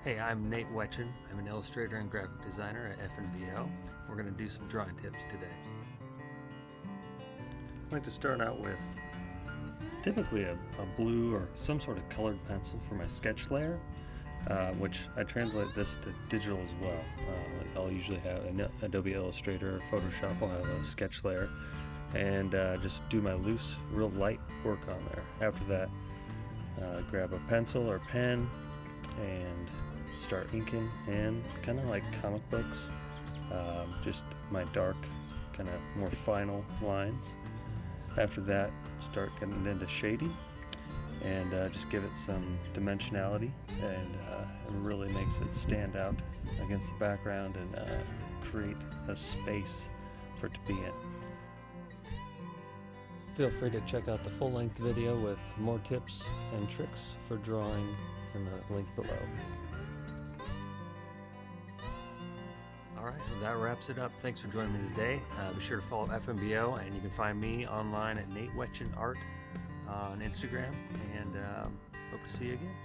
Hey, I'm Nate Wetchen. I'm an illustrator and graphic designer at FNBO. We're going to do some drawing tips today. I'd like to start out with typically a blue or some sort of colored pencil for my sketch layer, which I translate this to digital as well. I'll usually have an Adobe Illustrator or Photoshop. I'll have a sketch layer and just do my loose, real light work on there. After that, grab a pencil or pen and start inking, and kind of like comic books, just my dark, kind of more final lines. After that, start getting into shading and just give it some dimensionality, and it really makes it stand out against the background and create a space for it to be in. Feel free to check out the full-length video with more tips and tricks for drawing in the link below. Alright, well, that wraps it up. Thanks for joining me today. Be sure to follow FNBO, and you can find me online at Nate Wetchen Art on Instagram, and hope to see you again.